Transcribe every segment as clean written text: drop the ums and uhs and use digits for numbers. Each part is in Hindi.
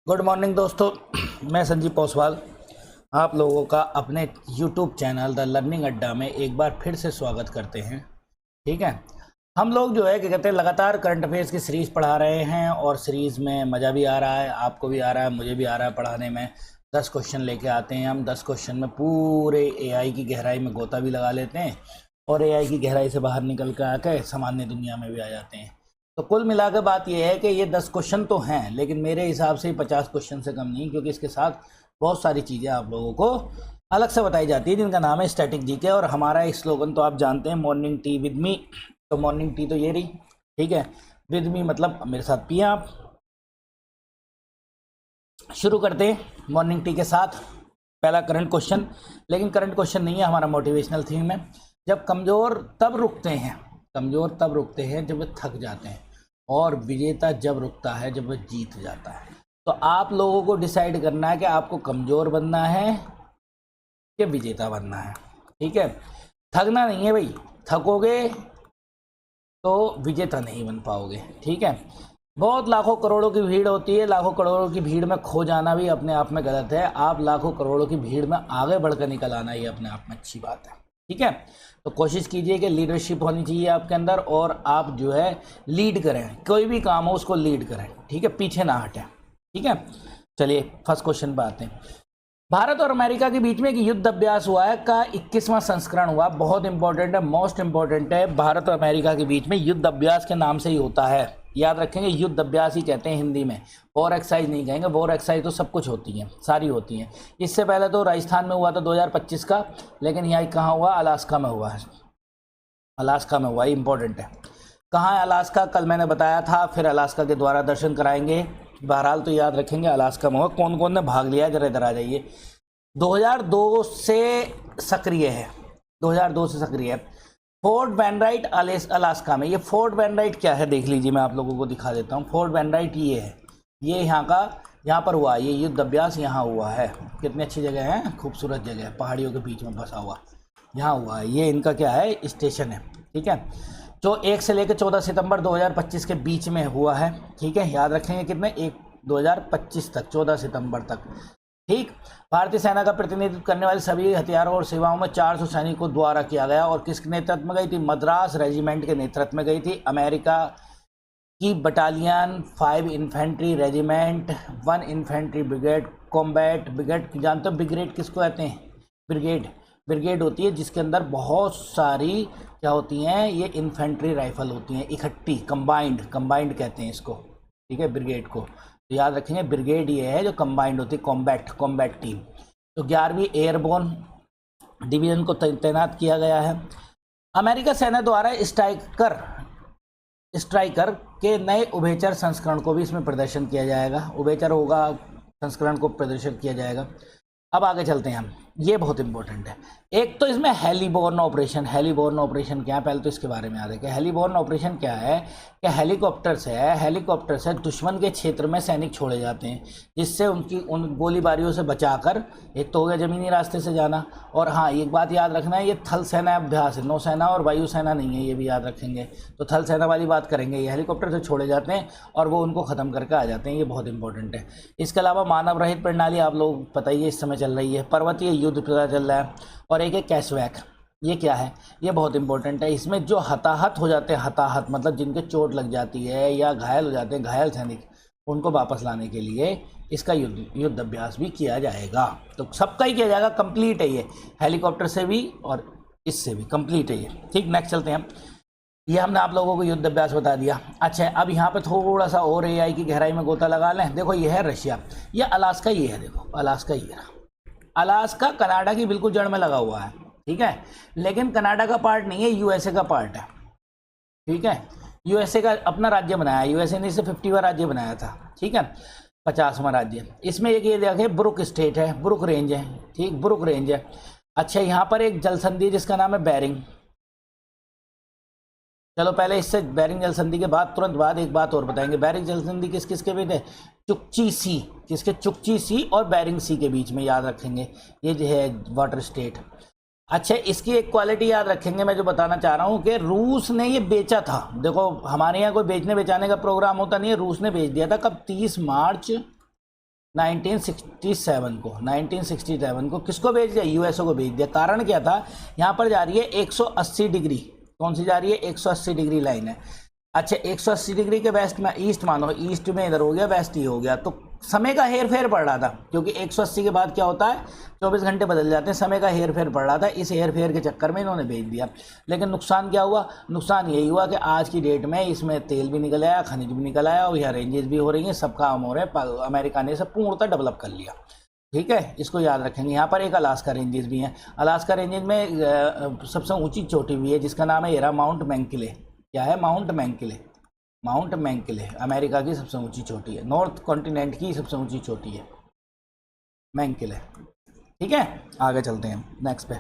गुड मॉर्निंग दोस्तों, मैं संजीव पोसवाल आप लोगों का अपने यूट्यूब चैनल द लर्निंग अड्डा में एक बार फिर से स्वागत करते हैं। ठीक है, हम लोग जो है क्या कहते हैं लगातार करंट अफेयर्स की सीरीज़ पढ़ा रहे हैं और सीरीज़ में मज़ा भी आ रहा है, आपको भी आ रहा है, मुझे भी आ रहा है पढ़ाने में। 10 क्वेश्चन लेके आते हैं हम। 10 क्वेश्चन में पूरे एआई की गहराई में गोता भी लगा लेते हैं और एआई की गहराई से बाहर निकल कर आकर सामान्य दुनिया में भी आ जाते हैं। तो कुल मिलाकर बात यह है कि ये 10 क्वेश्चन तो हैं, लेकिन मेरे हिसाब से 50 क्वेश्चन से कम नहीं, क्योंकि इसके साथ बहुत सारी चीज़ें आप लोगों को अलग से बताई जाती है जिनका नाम है स्टैटिक जीके। और हमारा एक स्लोगन तो आप जानते हैं, मॉर्निंग टी विद मी। तो मॉर्निंग टी तो ये रही, ठीक है, विद मी मतलब मेरे साथ पिए आप। शुरू करते हैं मॉर्निंग टी के साथ। पहला करंट क्वेश्चन, लेकिन करंट क्वेश्चन नहीं है, हमारा मोटिवेशनल थीम है। जब कमज़ोर तब रुकते हैं, कमज़ोर तब रुकते हैं जब वे थक जाते हैं, और विजेता जब रुकता है जब वह जीत जाता है। तो आप लोगों को डिसाइड करना है कि आपको कमज़ोर बनना है कि विजेता बनना है। ठीक है, थकना नहीं है भाई, थकोगे तो विजेता नहीं बन पाओगे। ठीक है, बहुत लाखों करोड़ों की भीड़ होती है, लाखों करोड़ों की भीड़ में खो जाना भी अपने आप में गलत है। आप लाखों करोड़ों की भीड़ में आगे बढ़कर निकल आना, ये अपने आप में अच्छी बात है। ठीक है, तो कोशिश कीजिए कि लीडरशिप होनी चाहिए आपके अंदर, और आप जो है लीड करें, कोई भी काम हो उसको लीड करें। ठीक है, पीछे ना हटें। ठीक है, चलिए फर्स्ट क्वेश्चन पे आते हैं। भारत और अमेरिका के बीच में एक युद्ध अभ्यास हुआ है का 21वां संस्करण हुआ। बहुत इंपॉर्टेंट है, मोस्ट इंपॉर्टेंट है। भारत और अमेरिका के बीच में युद्ध अभ्यास के नाम से ही होता है, याद रखेंगे, युद्ध अभ्यास ही कहते हैं हिंदी में। वॉर एक्सरसाइज नहीं कहेंगे, वॉर एक्सरसाइज तो सब कुछ होती हैं, सारी होती हैं। इससे पहले तो राजस्थान में हुआ था 2025 का, लेकिन यहाँ कहाँ हुआ? अलास्का में हुआ है, अलास्का में हुआ, इंपॉर्टेंट है। कहाँ है अलास्का? कल मैंने बताया था, फिर अलास्का के द्वारा दर्शन कराएंगे। बहरहाल तो याद रखेंगे अलास्का में हुआ। कौन कौन ने भाग लिया, जरा इधर आ जाइए। 2002 से सक्रिय है, 2002 से सक्रिय है। फोर्ट वैनराइट अलास्का में। ये फोर्ट वैनराइट क्या है देख लीजिए, मैं आप लोगों को दिखा देता हूँ। फोर्ट वैनराइट ये है, ये यहाँ का, यहाँ पर हुआ ये युद्ध अभ्यास, यहाँ हुआ है। कितनी अच्छी जगह है, खूबसूरत जगह है, पहाड़ियों के बीच में बसा हुआ, यहाँ हुआ है। ये इनका क्या है, स्टेशन है। ठीक है, जो 1 से लेकर 14 सितंबर 2025 के बीच में हुआ है। ठीक है, याद रखेंगे कितने, 2025 तक, 14 सितंबर तक। ठीक, भारतीय सेना का प्रतिनिधित्व करने वाले सभी हथियारों और सेवाओं में 400 सैनिकों द्वारा किया गया। और किसके नेतृत्व में गई थी? मद्रास रेजिमेंट के नेतृत्व में गई थी। अमेरिका की battalion, 5 infantry regiment, 1 infantry brigade, combat brigade. जानते हो ब्रिगेड किसको कहते हैं? ब्रिगेड, ब्रिगेड होती है जिसके अंदर बहुत सारी क्या होती हैं, ये इन्फेंट्री राइफल होती हैं इकट्ठी, कंबाइंड, कंबाइंड कहते हैं इसको। ठीक है, ब्रिगेड को तो याद रखेंगे, ब्रिगेड ये है जो कंबाइंड होती है, कॉम्बैट टीम। तो 11वीं एयरबोर्न डिवीजन को तैनात किया गया है। अमेरिका सेना द्वारा स्ट्राइकर के नए उभयचर संस्करण को भी इसमें प्रदर्शन किया जाएगा। उभयचर होगा संस्करण को प्रदर्शन किया जाएगा। अब आगे चलते हैं हम, ये बहुत इंपॉर्टेंट है। एक तो इसमें हेलीबोर्न ऑपरेशन। हेलीबोर्न ऑपरेशन क्या है, पहले तो इसके बारे में याद है कि हेलीबोर्न ऑपरेशन क्या है, कि हेलीकॉप्टर से दुश्मन के क्षेत्र में सैनिक छोड़े जाते हैं, जिससे उन गोलीबारियों से बचाकर, एक तो हो गया ज़मीनी रास्ते से जाना, और हाँ एक बात याद रखना है, ये थल सेना अभ्यास है, नौसेना और वायुसेना नहीं है, ये भी याद रखेंगे। तो थल सेना वाली बात करेंगे, ये हेलीकॉप्टर से छोड़े जाते हैं और वो उनको ख़त्म करके आ जाते हैं, ये बहुत इंपॉर्टेंट है। इसके अलावा मानव रहित प्रणाली, आप लोग पता ही है, इस समय चल रही है। पर्वतीय युद्ध पता चल रहा है, और एक है कैशवैक। ये क्या है, ये बहुत इंपॉर्टेंट है। इसमें जो हताहत हो जाते हैं, हताहत मतलब जिनके चोट लग जाती है या घायल हो जाते हैं, घायल सैनिक, उनको वापस लाने के लिए इसका युद्ध अभ्यास भी किया जाएगा। तो सबका ही किया जाएगा, कंप्लीट है ये, हेलीकॉप्टर से भी और इससे भी कंप्लीट है ये। ठीक, नेक्स्ट चलते हैं हम। ये हमने आप लोगों को युद्ध अभ्यास बता दिया। अच्छा, अब यहाँ पे थोड़ा सा और एआई की गहराई में गोता लगा लें। देखो ये है रशिया, ये अलास्का, ये है, देखो अलास्का, ये रहा अलास्का। कनाडा की बिल्कुल जड़ में लगा हुआ है। ठीक है, लेकिन कनाडा का पार्ट नहीं है, यूएसए का पार्ट है। ठीक है, यूएसए का अपना राज्य बनाया, यूएसए ने इसे 50वां राज्य बनाया था। ठीक है, 50वां राज्य। इसमें एक ये देखे, ब्रुक स्टेट है, ब्रुक रेंज है। ठीक, ब्रुक रेंज है। अच्छा, यहाँ पर एक जल संधि जिसका नाम है बेरिंग। चलो पहले इससे बेरिंग जल संधि के बाद, तुरंत बाद एक बात और बताएंगे। बेरिंग जल संधि किस किस के बीच है? चुक्ची सी, किसके? चुक्ची सी और बेरिंग सी के बीच में, याद रखेंगे, ये जो है वाटर स्टेट। अच्छा, इसकी एक क्वालिटी याद रखेंगे, मैं जो बताना चाह रहा हूँ कि रूस ने ये बेचा था। देखो हमारे यहाँ कोई बेचने बेचाने का प्रोग्राम होता नहीं है, रूस ने बेच दिया था कब? 30 मार्च 1967 को, 1967 को किसको भेज दिया? यूएसए को भेज दिया। कारण क्या था? यहाँ पर जा रही है 180 डिग्री, कौन सी जा रही है? 180 डिग्री लाइन है। अच्छा 180 डिग्री के वेस्ट में, ईस्ट मानो, ईस्ट में इधर हो गया, वेस्ट ही हो गया, तो समय का हेर फेर पड़ रहा था, क्योंकि 180 के बाद क्या होता है, 24 घंटे बदल जाते हैं, समय का हेर फेर पड़ रहा था। इस हेर फेर के चक्कर में इन्होंने भेज दिया। लेकिन नुकसान क्या हुआ? नुकसान यही हुआ कि आज की डेट में इसमें तेल भी निकल आया, खनिज भी निकल आया, और यहाँ रेंजेस भी हो रही हैं, सब काम हो रहे हैं। अमेरिका ने सब पूर्णतः डेवलप कर लिया। ठीक है, इसको याद रखेंगे। यहाँ पर एक अलास्का रेंजेस भी हैं। अलास्का रेंजेस में सबसे ऊंची चोटी भी है, जिसका नाम है एरा माउंट मैंकिले। क्या है? माउंट मैंकिले। माउंट मैंकिले अमेरिका की सबसे ऊंची चोटी है, नॉर्थ कॉन्टिनेंट की सबसे ऊंची चोटी है मैंकिले। ठीक है, आगे चलते हैं नेक्स्ट पे।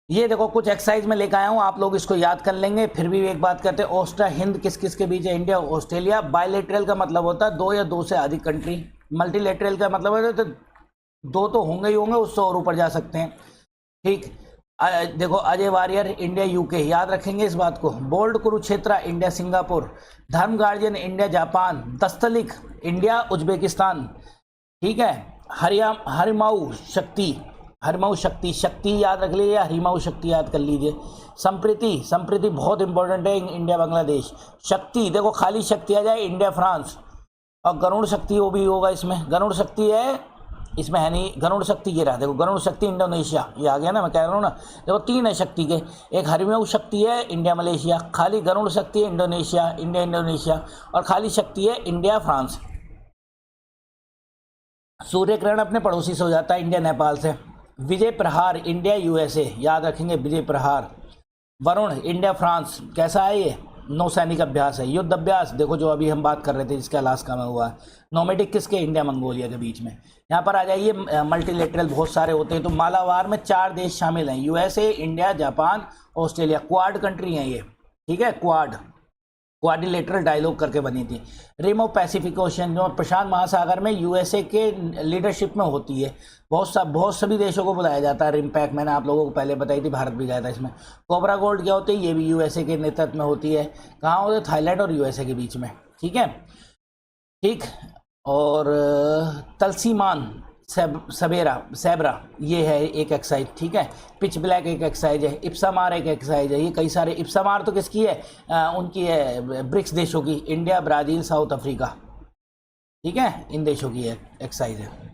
ये देखो कुछ एक्सरसाइज में लेकर आया हूँ, आप लोग इसको याद कर लेंगे। फिर भी एक बात करते हैं, ऑस्ट्रा हिंद किस किस के बीच है? India Australia. बायलैटरल का मतलब होता है दो या दो से अधिक कंट्री। मल्टीलैटरल का मतलब है तो दो तो होंगे ही होंगे, उससे और ऊपर जा सकते हैं। ठीक, देखो अजय वारियर इंडिया यूके, याद रखेंगे इस बात को। Bold Kurukshetra India Singapore. Dharma Guardian India Japan. Dustlik India Uzbekistan. ठीक है, हरिमाऊ शक्ति, हरिमाऊ शक्ति, शक्ति याद रख लीजिए, हरिमाऊ शक्ति याद कर लीजिए। संप्रीति बहुत इंपॉर्टेंट है, इंडिया बांग्लादेश। शक्ति देखो खाली शक्ति आ जाए, इंडिया फ्रांस। और गरुड़ शक्ति वो भी होगा इसमें, गरुड़ शक्ति है इसमें, है नहीं। गरुड़ शक्ति ये रहा, देखो गरुड़ शक्ति इंडोनेशिया, ये आ गया ना, मैं कह रहा हूँ ना। देखो तीन है शक्ति के, एक हरिमऊ शक्ति है इंडिया मलेशिया, खाली गरुड़ शक्ति है इंडोनेशिया, इंडोनेशिया, और खाली शक्ति है इंडिया फ्रांस। सूर्य ग्रहण अपने पड़ोसी से हो जाता है, इंडिया नेपाल से। विजय प्रहार इंडिया यूएसए, याद रखेंगे विजय प्रहार। वरुण इंडिया फ्रांस, कैसा है ये? नौसैनिक अभ्यास है। युद्ध अभ्यास देखो जो अभी हम बात कर रहे थे, जिसके अलास्का में हुआ है। नोमेडिक किसके? इंडिया मंगोलिया के बीच में। यहाँ पर आ जाइए, मल्टीलेटरल बहुत सारे होते हैं, तो मालाबार में 4 देश शामिल हैं, USA, India, Japan, Australia. Quad country हैं ये। ठीक है, क्वाड्रिलेटरल डायलॉग करके बनी थी। रिम ऑफ पैसिफिक ओशन जो प्रशांत महासागर में यूएसए के लीडरशिप में होती है। बहुत सभी देशों को बुलाया जाता है। रिम पैक मैंने आप लोगों को पहले बताई थी, भारत भी गया था इसमें। कोबरा गोल्ड क्या होती है? ये भी यूएसए के नेतृत्व में होती है। कहाँ होती है? थाईलैंड और यूएसए के बीच में। ठीक है, ठीक। और तलसीमान सेब्रा ये है एक एक्सरसाइज। ठीक है, पिच ब्लैक एक एक्सरसाइज है, इप्सामार एक एक्सरसाइज है। ये कई सारे, इप्सामार तो किसकी है? उनकी है ब्रिक्स देशों की, इंडिया, ब्राज़ील, साउथ अफ्रीका। ठीक है, इन देशों की है एक्सरसाइज है।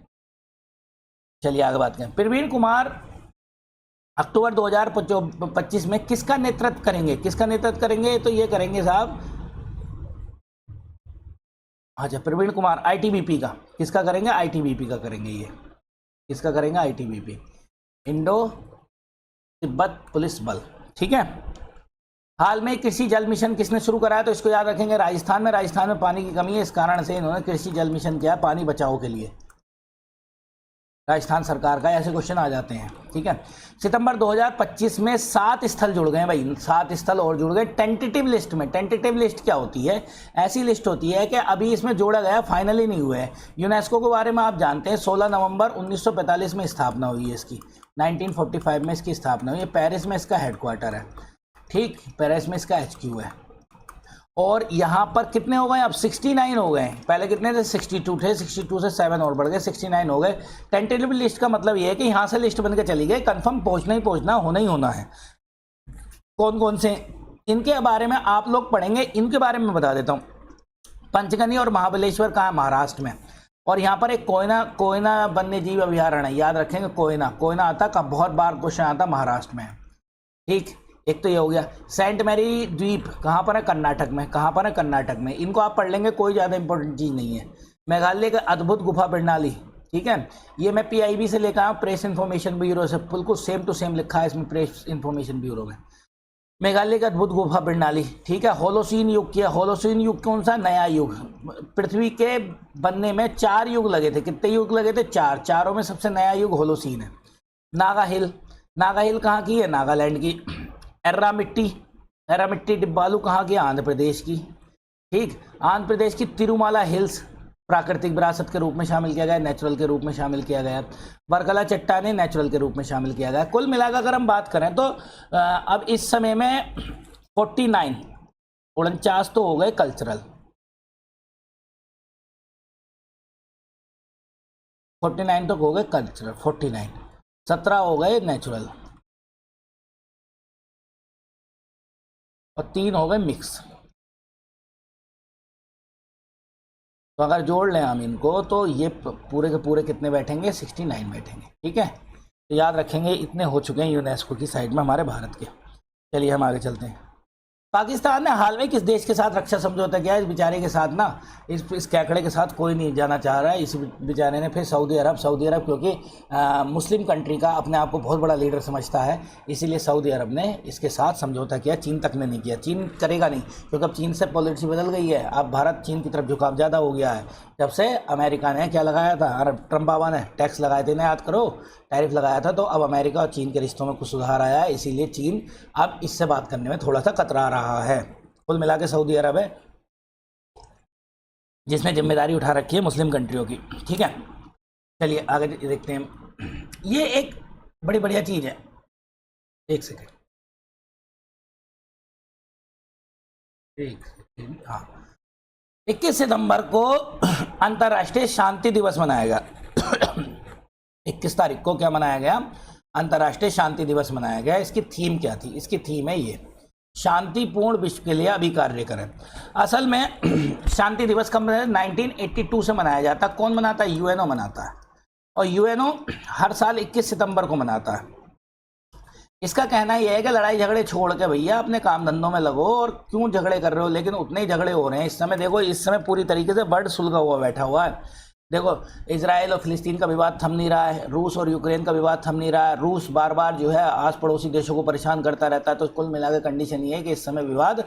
चलिए आगे बात करें। प्रवीण कुमार अक्टूबर 2025 में किसका नेतृत्व करेंगे? किसका नेतृत्व करेंगे? तो ये करेंगे साहब, अच्छा प्रवीण कुमार आईटीबीपी का। किसका करेंगे? आईटीबीपी का करेंगे। ये किसका करेंगे? आईटीबीपी, इंडो तिब्बत पुलिस बल। ठीक है, हाल में कृषि जल मिशन किसने शुरू कराया? तो इसको याद रखेंगे, राजस्थान में पानी की कमी है, इस कारण से इन्होंने कृषि जल मिशन किया, पानी बचाओ के लिए। राजस्थान सरकार का, ऐसे क्वेश्चन आ जाते हैं। ठीक है, सितंबर 2025 में 7 स्थल जुड़ गए भाई, 7 स्थल और जुड़ गए टेंटेटिव लिस्ट में। टेंटेटिव लिस्ट क्या होती है? ऐसी लिस्ट होती है कि अभी इसमें जोड़ा गया, फाइनली नहीं हुआ है। यूनेस्को के बारे में आप जानते हैं, 16 नवंबर 1945 में स्थापना हुई है इसकी, 1945 में इसकी स्थापना हुई है। पेरिस में इसका हेडक्वार्टर है। ठीक, पेरिस में इसका HQ है। और यहाँ पर कितने हो गए? अब 69 हो गए। पहले कितने थे? 62 थे, 62 से 7 और बढ़ गए, 69 हो गए। टेंटेटिव लिस्ट का मतलब ये है कि यहाँ से लिस्ट बन के चली गई, कंफर्म पहुँचना ही पहुँचना, होना ही होना है। कौन कौन से? इनके बारे में आप लोग पढ़ेंगे, इनके बारे में बता देता हूँ। पंचगनी और महाबलेश्वर कहाँ? महाराष्ट्र में। और यहाँ पर एक कोयना वन्य जीव अभ्यारण्य है, याद रखेंगे। कोयना आता का बहुत बार क्वेश्चन आता महाराष्ट्र में। ठीक, एक तो ये हो गया। सेंट मैरी द्वीप कहाँ पर है? कर्नाटक में। कहाँ पर है? कर्नाटक में। इनको आप पढ़ लेंगे, कोई ज़्यादा इंपॉर्टेंट चीज़ नहीं है। मेघालय का अद्भुत गुफा प्रणाली। ठीक है, ये मैं PIB से लेकर आया, प्रेस इन्फॉर्मेशन ब्यूरो से, बिल्कुल सेम टू सेम लिखा है इसमें, प्रेस इन्फॉर्मेशन ब्यूरो में। मेघालय का अद्भुत गुफा प्रणाली। ठीक है, होलोसीन युग किया। होलोसीन युग कौन सा? नया युग। पृथ्वी के बनने में 4 युग लगे थे। कितने युग लगे थे? 4। चारों में सबसे नया युग होलोसीन है। नागा हिल कहाँ की है? नागालैंड की। एर्रा मिट्टी डिब्बालू कहाँ की? आंध्र प्रदेश की। ठीक, आंध्र प्रदेश की तिरुमाला हिल्स प्राकृतिक विरासत के रूप में शामिल किया गया, नेचुरल के रूप में शामिल किया गया। वर्कला चट्टाने नेचुरल के रूप में शामिल किया गया। कुल मिलाकर अगर हम बात करें तो अब इस समय में 49 तो हो गए कल्चरल। 49 तक हो गए कल्चरल, 49, 17 हो गए नेचुरल और 3 हो गए मिक्स। तो अगर जोड़ लें हम इनको तो ये पूरे के पूरे कितने बैठेंगे, 69 बैठेंगे। ठीक है, तो याद रखेंगे इतने हो चुके हैं यूनेस्को की साइड में हमारे भारत के। चलिए हम आगे चलते हैं। पाकिस्तान ने हाल में किस देश के साथ रक्षा समझौता किया? इस बेचारे के साथ ना, इस कैकड़े के साथ कोई नहीं जाना चाह रहा है। इस बेचारे ने फिर सऊदी अरब क्योंकि मुस्लिम कंट्री का अपने आप को बहुत बड़ा लीडर समझता है, इसीलिए सऊदी अरब ने इसके साथ समझौता किया। चीन तक ने नहीं किया, चीन करेगा नहीं, क्योंकि अब चीन से पॉलिसी बदल गई है। अब भारत चीन की तरफ झुकाव ज़्यादा हो गया है। जब से अमेरिका ने क्या लगाया था, ट्रम्प बाबा ने टैक्स लगाए थे ना, याद करो, टैरिफ लगाया था, तो अब अमेरिका और चीन के रिश्तों में कुछ सुधार आया है, इसीलिए चीन अब इससे बात करने में थोड़ा सा कतरा रहा है। कुल मिला के सऊदी अरब है जिसने जिम्मेदारी उठा रखी है मुस्लिम कंट्रियों की। ठीक है, चलिए आगे देखते हैं। ये एक बड़ी बढ़िया चीज़ है। एक सेकेंड, हाँ, 21 सितंबर को अंतर्राष्ट्रीय शांति दिवस मनाया गया। 21 तारीख को क्या मनाया गया? अंतर्राष्ट्रीय शांति दिवस मनाया गया। इसकी थीम क्या थी? इसकी थीम है ये, शांतिपूर्ण विश्व के लिए अभी कार्य करें। असल में शांति दिवस कब 1982 से मनाया जाता। कौन मनाता है? यूएनओ मनाता है, और यूएनओ हर साल 21 सितंबर को मनाता है। इसका कहना यह है कि लड़ाई झगड़े छोड़ के भैया अपने काम धंधों में लगो, और क्यों झगड़े कर रहे हो, लेकिन उतने ही झगड़े हो रहे हैं इस समय। देखो इस समय पूरी तरीके से बर्ड सुलगा हुआ बैठा हुआ है। देखो इजराइल और फिलिस्तीन का विवाद थम नहीं रहा है, रूस और यूक्रेन का विवाद थम नहीं रहा है, रूस बार बार जो है आस पड़ोसी देशों को परेशान करता रहता है। तो कुल मिलाकर कंडीशन ये है कि इस समय विवाद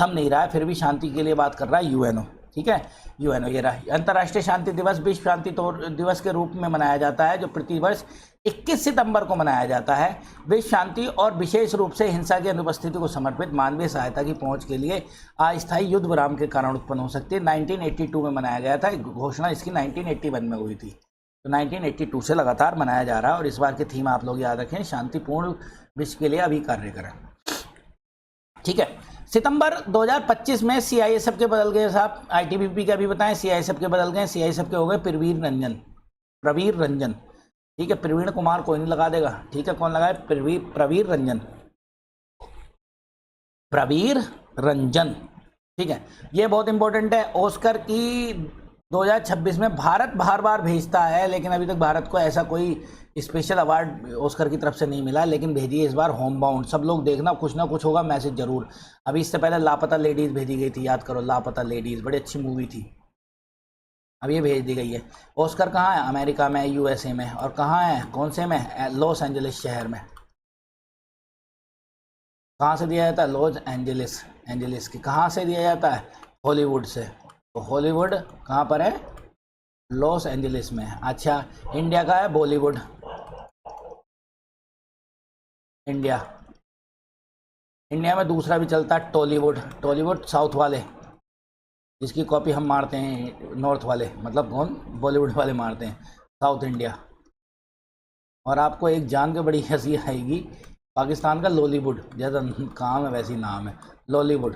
थम नहीं रहा है, फिर भी शांति के लिए बात कर रहा है यूएनओ। ठीक है, यूएनओ ये रहा। अंतर्राष्ट्रीय शांति दिवस विश्व शांति दिवस के रूप में मनाया जाता है, जो प्रतिवर्ष 21 सितंबर को मनाया जाता है। विश्व शांति और विशेष रूप से हिंसा की अनुपस्थिति को समर्पित मानवीय सहायता की पहुंच के लिए अस्थायी युद्ध विराम के कारण उत्पन्न हो सकती है। 1982 में मनाया गया था। घोषणा इसकी 1981 में हुई थी, तो 1982 से लगातार मनाया जा रहा है। और इस बार की थीम आप लोग याद रखें, शांतिपूर्ण विश्व के लिए अभी कार्य करें। ठीक है, सितंबर 2025 में सीआईएसएफ के बदल गए साहब। आईटीबीपी का भी बताएं, सीआईएसएफ के बदल गए। सीआईएसएफ के हो गए प्रवीर रंजन। ठीक है, प्रवीण कुमार कोई नहीं लगा देगा। ठीक है, कौन लगाए? प्रवीर रंजन। ठीक है, ये बहुत इंपॉर्टेंट है। ऑस्कर की 2026 में भारत बार बार भेजता है, लेकिन अभी तक भारत को ऐसा कोई स्पेशल अवार्ड ऑस्कर की तरफ से नहीं मिला, लेकिन भेजिए इस बार होम बाउंड। सब लोग देखना, कुछ ना कुछ होगा मैसेज जरूर। अभी इससे पहले लापता लेडीज भेजी गई थी, याद करो, लापता लेडीज बड़ी अच्छी मूवी थी, अब ये भेज दी गई है। ऑस्कर कहाँ है? अमेरिका में, यूएसए में। और कहाँ है? कौन से में? लॉस एंजलिस शहर में। कहाँ से दिया जाता है? लॉस एंजलिस की। कहाँ से दिया जाता है? हॉलीवुड से। तो हॉलीवुड कहाँ पर है? लॉस एंजलिस में। अच्छा, इंडिया का है बॉलीवुड। इंडिया में दूसरा भी चलता है टॉलीवुड साउथ वाले, जिसकी कॉपी हम मारते हैं नॉर्थ वाले, मतलब कौन? बॉलीवुड वाले मारते हैं, साउथ इंडिया। और आपको एक जान के बड़ी हंसी आएगी, पाकिस्तान का लॉलीवुड, जैसा काम है वैसे ही नाम है, लॉलीवुड।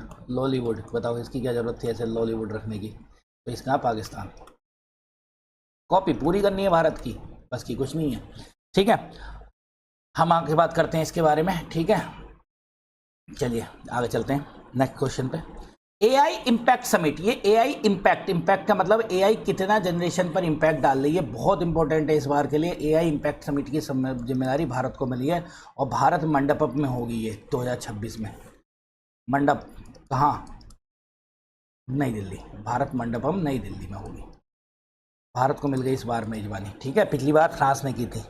बताओ इसकी क्या ज़रूरत थी ऐसे लॉलीवुड रखने की? तो इसका पाकिस्तान। कॉपी पूरी करनी है भारत की, बस की कुछ नहीं है। ठीक है, हम आगे बात करते हैं इसके बारे में। ठीक है, चलिए आगे चलते हैं नेक्स्ट क्वेश्चन पे। AI impact summit. ये एआई इम्पैक्ट का मतलब एआई कितना जनरेशन पर इम्पैक्ट डाल रही है, बहुत इंपॉर्टेंट है इस बार के लिए। एआई इम्पैक्ट समिट की जिम्मेदारी भारत को मिली है, और भारत मंडपम में होगी ये 2026 में। मंडप कहाँ? नई दिल्ली। भारत मंडपम नई दिल्ली में होगी। भारत को मिल गई इस बार मेजबानी। ठीक है, पिछली बार फ्रांस ने की थी।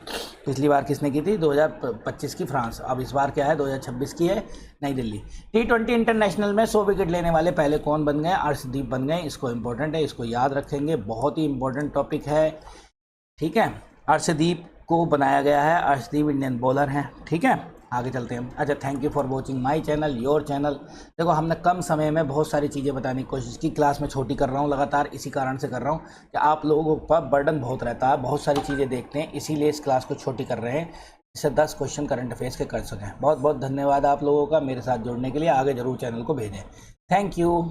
पिछली बार किसने की थी? 2025 की फ्रांस। अब इस बार क्या है? 2026 की है नई दिल्ली। T20 इंटरनेशनल में 100 विकेट लेने वाले पहले कौन बन गए? अर्शदीप बन गए। इसको इंपॉर्टेंट है, इसको याद रखेंगे, बहुत ही इंपॉर्टेंट टॉपिक है। ठीक है, अर्शदीप को बनाया गया है। अर्शदीप इंडियन बॉलर हैं। ठीक है, आगे चलते हैं। अच्छा, thank you for watching my channel, your channel. देखो हमने कम समय में बहुत सारी चीज़ें बताने की कोशिश की। क्लास में छोटी कर रहा हूँ लगातार, इसी कारण से कर रहा हूँ कि आप लोगों पर बर्डन बहुत रहता है, बहुत सारी चीज़ें देखते हैं, इसीलिए इस क्लास को छोटी कर रहे हैं, इससे 10 क्वेश्चन करंट अफेयर्स के कर सकें। बहुत बहुत धन्यवाद आप लोगों का मेरे साथ जुड़ने के लिए। आगे जरूर चैनल को भेजें। Thank you.